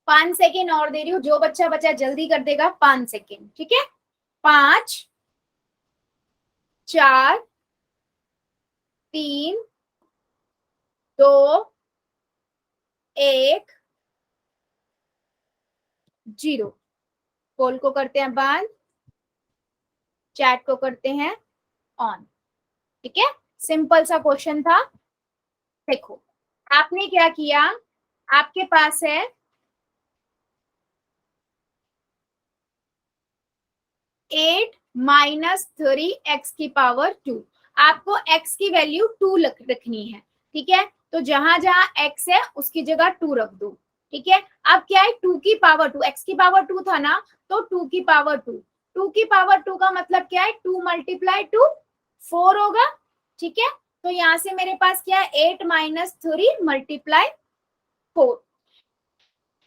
5 सेकेंड और दे रही हूँ, जो बच्चा बचा जल्दी कर देगा। 5 सेकेंड, ठीक है। 5, 4, 3, 2, 1, 0। पोल को करते हैं बंद, चैट को करते हैं ऑन। ठीक है, सिंपल सा क्वेश्चन था। देखो आपने क्या किया, आपके पास है 8 माइनस 3x की पावर 2। आपको x की वैल्यू 2 रखनी है। ठीक है, तो जहां जहां x है उसकी जगह 2 रख दो। ठीक है, अब क्या है, 2 की पावर 2, x की पावर 2 था ना, तो 2 की पावर 2, 2 की पावर 2 का मतलब क्या है, 2 मल्टीप्लाई 2 4 होगा। ठीक है, तो यहां से मेरे पास क्या है, 8 माइनस 3 मल्टीप्लाई 4,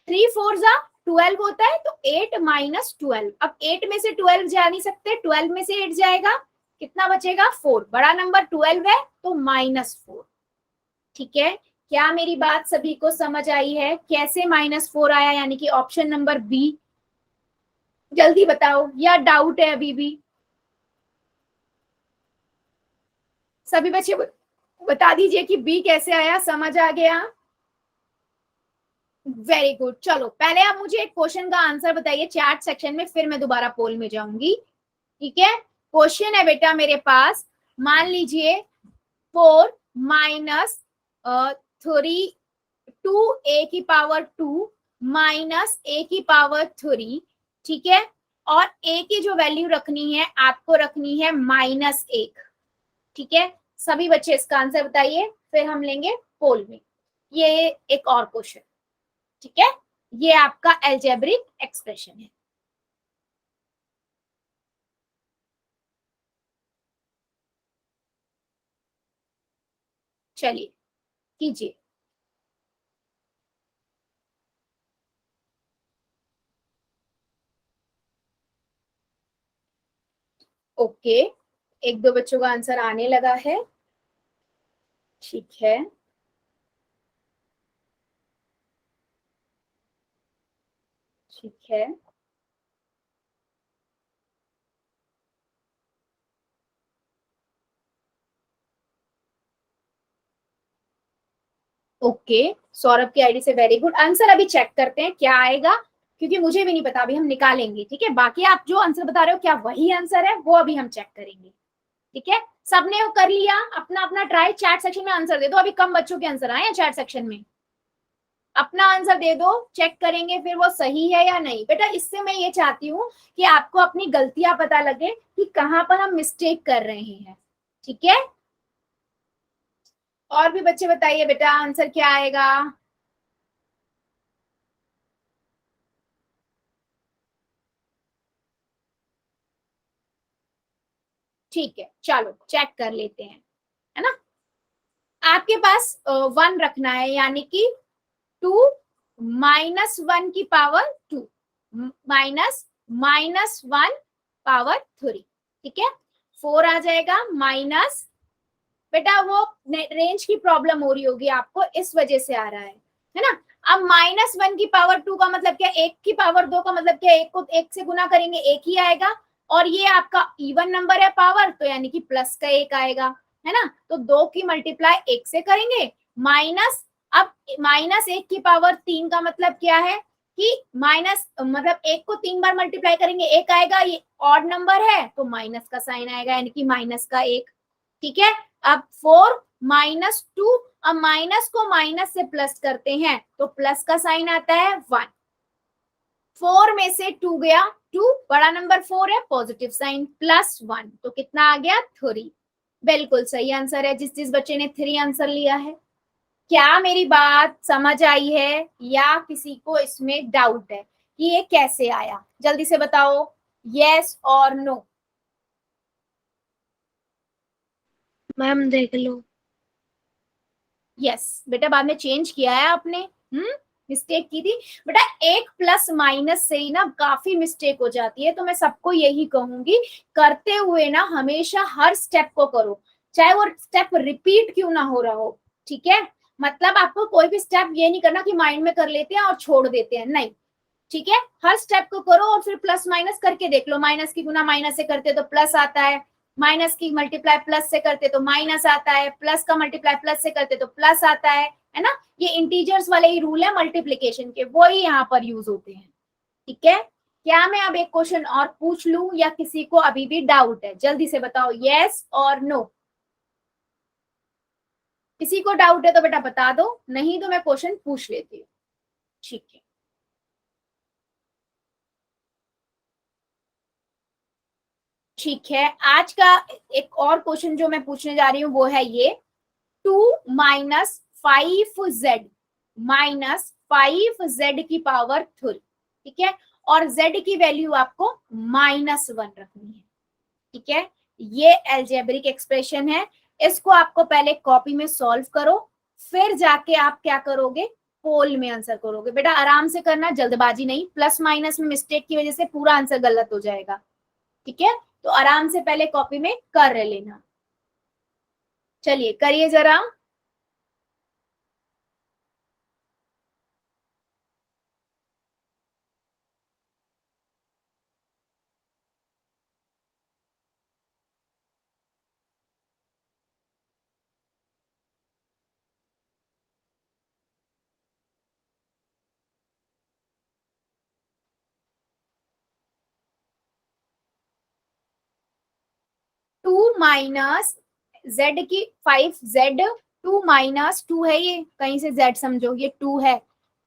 3 4 जा 12 होता है, तो 8 माइनस 12। अब 8 में से 12 जा नहीं सकते, 12 में से 8 जाएगा, कितना बचेगा, 4। बड़ा नंबर 12 है तो -4। ठीक है, क्या मेरी बात सभी को समझ आई है? कैसे -4 आया, यानी कि ऑप्शन नंबर बी। जल्दी बताओ, या डाउट है अभी भी? सभी बच्चे बता दीजिए कि बी कैसे आया, समझ आ गया? Very good. चलो पहले आप मुझे एक क्वेश्चन का आंसर बताइए चैट सेक्शन में, फिर मैं दोबारा पोल में जाऊंगी। ठीक है, क्वेश्चन है बेटा मेरे पास, मान लीजिए 4 माइनस 3 2a की पावर 2 माइनस a की पावर 3। ठीक है, और a की जो वैल्यू रखनी है आपको रखनी है -1। ठीक है, सभी बच्चे इसका आंसर बताइए, फिर हम लेंगे पोल में। ये एक और क्वेश्चन। ठीक है, ये आपका एल्जेब्रिक एक्सप्रेशन है। चलिए कीजिए। ओके, एक दो बच्चों का आंसर आने लगा है। ठीक है, ठीक है। ओके, सौरभ की आईडी से वेरी गुड आंसर। अभी चेक करते हैं क्या आएगा, क्योंकि मुझे भी नहीं पता, अभी हम निकालेंगे। ठीक है, बाकी आप जो आंसर बता रहे हो क्या वही आंसर है, वो अभी हम चेक करेंगे। ठीक है, सबने वो कर लिया अपना अपना ट्राई। चैट सेक्शन में आंसर दे दो, अभी कम बच्चों के आंसर आए हैं चैट सेक्शन में। अपना आंसर दे दो, चेक करेंगे फिर वो सही है या नहीं। बेटा इससे मैं ये चाहती हूँ कि आपको अपनी गलतियां पता लगे कि कहाँ पर हम मिस्टेक कर रहे हैं। ठीक है, और भी बच्चे बताइए बेटा आंसर क्या आएगा। ठीक है, चलो चेक कर लेते हैं, है ना। आपके पास 1 रखना है, यानी कि 2 माइनस 1 की पावर 2 माइनस माइनस 1 पावर 3, ठीक है। 4 आ जाएगा माइनस, बेटा वो रेंज की प्रॉब्लम हो रही होगी आपको, इस वजह से आ रहा है ना। अब -1 की पावर 2 का मतलब क्या, 1 की पावर 2 का मतलब क्या, 1 को 1 से गुना करेंगे 1 ही आएगा, और ये आपका इवन नंबर है पावर, तो यानी कि प्लस का 1 आएगा, है ना। तो 2 की मल्टीप्लाई 1 से करेंगे, माइनस, अब -1 की पावर 3 का मतलब क्या है कि माइनस मतलब 1 को 3 बार मल्टीप्लाई करेंगे 1 आएगा, ये ऑड नंबर है तो माइनस का साइन आएगा, यानी कि माइनस का 1, ठीक है। अब 4 माइनस 2, अब माइनस को माइनस से प्लस करते हैं तो प्लस का साइन आता है 1, 4 में से 2 गया, 2 बड़ा नंबर 4 है, पॉजिटिव साइन, प्लस 1 तो कितना आ गया 3। बिल्कुल सही आंसर है, जिस बच्चे ने 3 आंसर लिया है। क्या मेरी बात समझ आई है, या किसी को इसमें डाउट है कि ये कैसे आया? जल्दी से बताओ, यस और नो। मैम देख लो। यस बेटा, बाद में चेंज किया है आपने, मिस्टेक की थी बेटा। एक प्लस माइनस से ही ना काफी मिस्टेक हो जाती है, तो मैं सबको यही कहूंगी, करते हुए ना हमेशा हर स्टेप को करो, चाहे वो स्टेप रिपीट क्यों ना हो रहा हो, ठीक है। मतलब आपको कोई भी स्टेप ये नहीं करना कि माइंड में कर लेते हैं और छोड़ देते हैं, नहीं, ठीक है। हर स्टेप को करो और फिर प्लस माइनस करके देख लो, माइनस की गुना माइनस से करते तो प्लस आता है, माइनस की मल्टीप्लाई प्लस से करते तो माइनस आता है, प्लस का मल्टीप्लाई प्लस से करते तो प्लस आता है ना। ये इंटीजर्स वाले ही रूल है मल्टीप्लीकेशन के, वो ही यहाँ पर यूज होते हैं, ठीक है। क्या मैं अब एक क्वेश्चन और पूछ लूं, या किसी को अभी भी डाउट है? जल्दी से बताओ, यस और नो। किसी को डाउट है तो बेटा बता दो, नहीं तो मैं क्वेश्चन पूछ लेती हूँ, ठीक है। ठीक है, आज का एक और क्वेश्चन जो मैं पूछने जा रही हूँ वो है ये, 2 - 5z -5z की पावर 3, ठीक है। और z की वैल्यू आपको -1 रखनी है, ठीक है। ये एल्जेब्रिक एक्सप्रेशन है, इसको आपको पहले कॉपी में सॉल्व करो, फिर जाके आप क्या करोगे, पोल में आंसर करोगे। बेटा आराम से करना, जल्दबाजी नहीं, प्लस माइनस में मिस्टेक की वजह से पूरा आंसर गलत हो जाएगा, ठीक है। तो आराम से पहले कॉपी में कर लेना, चलिए करिए जरा। टू माइनस जेड की 5z, 2 - 2 है, ये कहीं से z समझो, ये 2 है,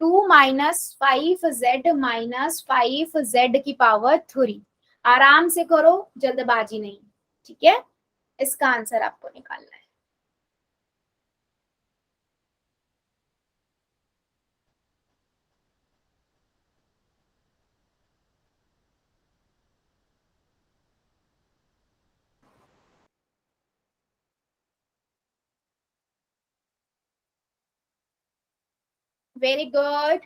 2 - 5z -5z की पावर 3। आराम से करो, जल्दबाजी नहीं, ठीक है। इसका आंसर आपको निकालना है। वेरी गुड,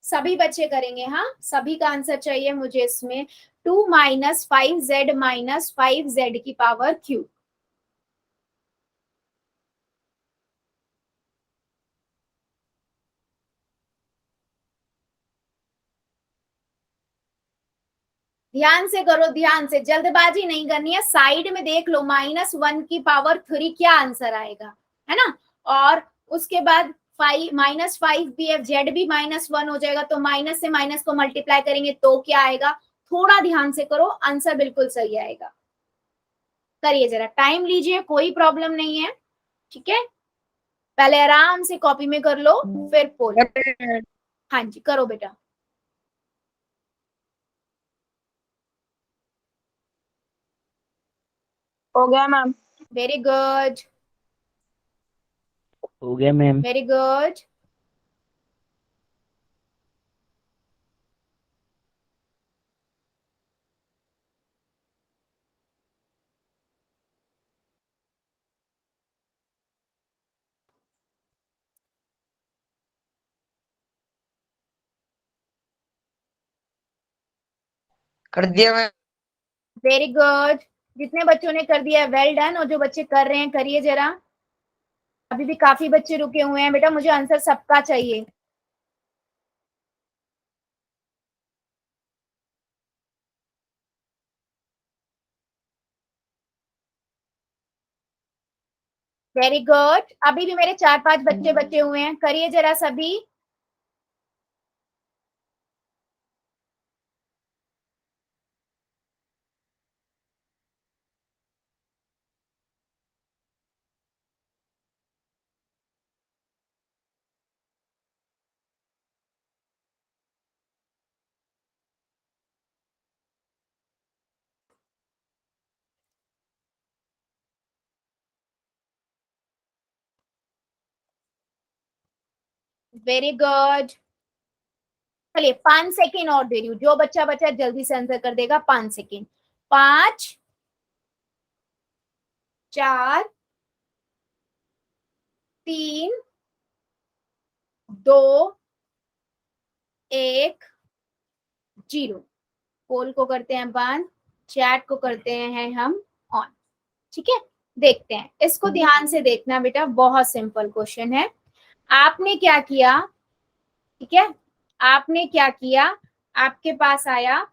सभी बच्चे करेंगे, हाँ सभी का आंसर चाहिए मुझे इसमें। 2 - 5z -5z की पावर क्यूब। ध्यान से करो, ध्यान से, जल्दबाजी नहीं करनी है, साइड में देख लो, -1 की पावर 3 क्या आंसर आएगा, है ना। और उसके बाद 5 -5 भी है, जेड भी -1 हो जाएगा, तो माइनस से माइनस को मल्टीप्लाई करेंगे तो क्या आएगा। थोड़ा ध्यान से करो, आंसर बिल्कुल सही आएगा। करिए जरा, टाइम लीजिए, कोई प्रॉब्लम नहीं है, ठीक है। पहले आराम से कॉपी में कर लो, फिर पोल। हाँ जी करो बेटा। हो गया मैम। Very good. हो गया मैम। Very good. कर दिया मैम। Very good. जितने बच्चों ने कर दिया वेल डन, और जो बच्चे कर रहे हैं करिए जरा। अभी भी काफी बच्चे रुके हुए हैं बेटा, मुझे आंसर सबका चाहिए। Very good. अभी भी मेरे 4-5 बच्चे बचे हुए हैं, करिए जरा सभी। Very good. चलिए 5 सेकेंड और दे रही हूँ, जो बच्चा बच्चा जल्दी से आंसर कर देगा। 5 सेकेंड। 5, 4, 3, 2, 1, 0। पोल को करते हैं बंद, चैट को करते हैं हम ऑन। ठीक है, देखते हैं इसको, ध्यान से देखना बेटा, बहुत सिंपल क्वेश्चन है। आपने क्या किया, ठीक है, आपने क्या किया, आपके पास आया,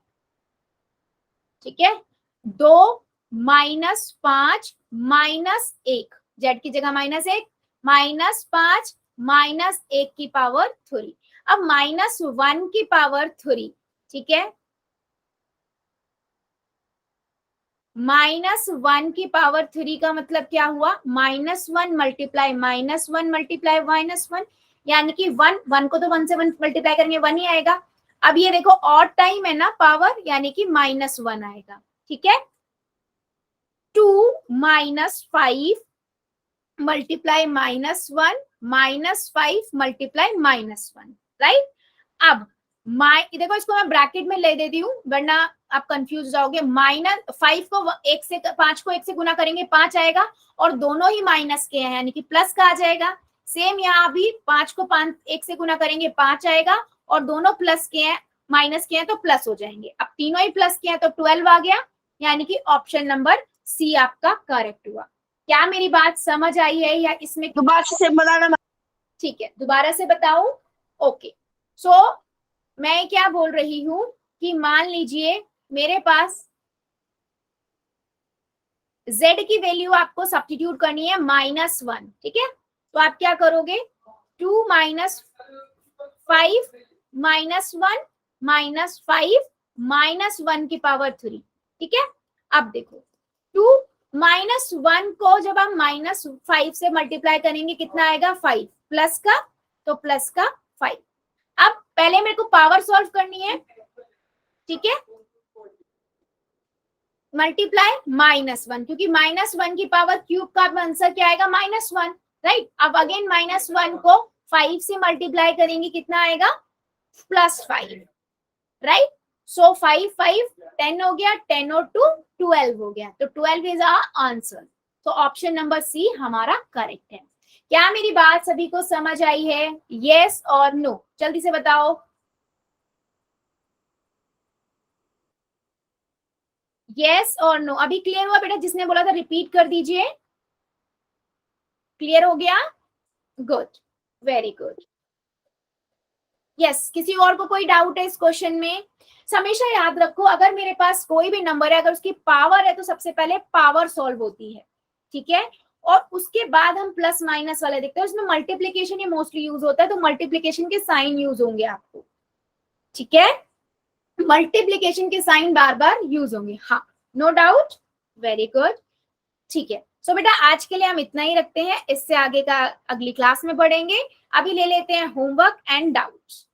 ठीक है, 2 -5 -1, जेड की जगह -1, -5 -1 की पावर 3। अब -1 की पावर 3, ठीक है, -1 की पावर 3 का मतलब क्या हुआ, -1 मल्टीप्लाई -1, यानी कि 1 को तो 1 से 1 मल्टीप्लाई करेंगे 1 ही आएगा। अब ये देखो ऑड टाइम है ना पावर, यानी कि -1 आएगा। ठीक है, 2 -5 मल्टीप्लाई -1, -5 मल्टीप्लाई -1, राइट। अब देखो इसको मैं ब्रैकेट में ले देती हूँ, वरना आप कंफ्यूज जाओगे। -5 को 1 से 5 को 1 से गुना करेंगे 5 आएगा, और दोनों ही माइनस के हैं, यानी कि प्लस का आ जाएगा। सेम यहाँ भी 5 को 1 से गुना करेंगे 5 आएगा, और दोनों प्लस के हैं, माइनस के हैं तो प्लस हो जाएंगे। अब तीनों ही प्लस के हैं तो 12 आ गया, यानी कि ऑप्शन नंबर सी आपका करेक्ट हुआ। क्या मेरी बात समझ आई है या इसमें दोबारा से बताना। ठीक है, दोबारा से बताऊं। ओके, सो मैं क्या बोल रही हूं कि मान लीजिए मेरे पास z की वैल्यू आपको सब्स्टिट्यूट करनी है -1, ठीक है, तो आप क्या करोगे, 2 -5 -1 -5 की पावर 3, ठीक है। अब देखो 2 -1 को जब हम -5 से मल्टीप्लाई करेंगे कितना आएगा, 5, प्लस का तो प्लस का 5। अब पहले मेरे को पावर सॉल्व करनी है, ठीक है, मल्टीप्लाई -1, क्योंकि -1 की पावर क्यूब का आंसर क्या आएगा, -1, राइट। अब अगेन -1 को 5 से मल्टीप्लाई करेंगे कितना आएगा, +5, राइट। सो 5 5 10 हो गया, 10 और 2 12 हो गया, तो 12 इज आवर आंसर। तो ऑप्शन नंबर सी हमारा करेक्ट है। क्या मेरी बात सभी को समझ आई है, यस और नो, जल्दी से बताओ। यस और नो, अभी क्लियर हुआ बेटा, जिसने बोला था रिपीट कर दीजिए। क्लियर हो गया, गुड, वेरी गुड। यस, किसी और को कोई डाउट है इस क्वेश्चन में। हमेशा याद रखो, अगर मेरे पास कोई भी नंबर है, अगर उसकी पावर है तो सबसे पहले पावर सॉल्व होती है, ठीक है, और उसके बाद हम प्लस माइनस वाले देखते हैं। उसमें मल्टीप्लीकेशन ही मोस्टली यूज होता है, तो मल्टीप्लीकेशन के साइन यूज होंगे आपको, ठीक है, मल्टीप्लीकेशन के साइन बार बार यूज होंगे, हाँ, नो डाउट, वेरी गुड। ठीक है, सो बेटा आज के लिए हम इतना ही रखते हैं, इससे आगे का अगली क्लास में पढ़ेंगे। अभी ले लेते हैं होमवर्क एंड डाउट्स।